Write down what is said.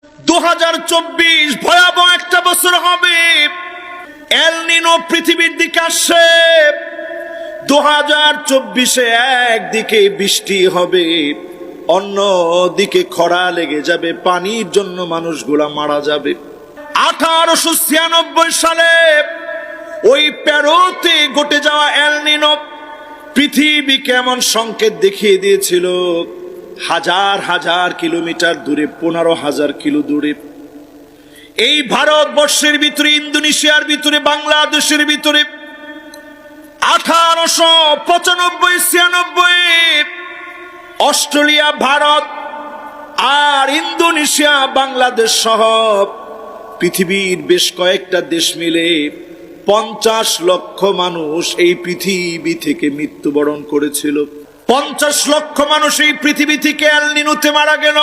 2024 ভয়াবহ একটা বছর হবে। এল নিনো পৃথিবীর দিকে আসছে। 2024-এ একদিকে বৃষ্টি হবে, অন্য দিকে খরা লেগে যাবে, পানির জন্য মানুষগুলা মারা যাবে। 1896 সালে ওই পেরোতে ঘটে যাওয়া এল নিনো পৃথিবীকে এমন সংকেত দেখিয়ে দিয়েছিল, হাজার হাজার কিলোমিটার দূরে, 15,000 কিলো দূরে, এই ভারতবর্ষের ভিতরে, ইন্দোনেশিয়ার ভিতরে, বাংলাদেশের ভিতরে 1895-96 অস্ট্রেলিয়া, ভারত আর ইন্দোনেশিয়া, বাংলাদেশ সহ পৃথিবীর বেশ কয়েকটা দেশ মিলে 50 লক্ষ মানুষ এই পৃথিবী থেকে মৃত্যুবরণ করেছিল। 50 লক্ষ মানুষ এই পৃথিবী থেকে এল নিনোতে মারা গেল।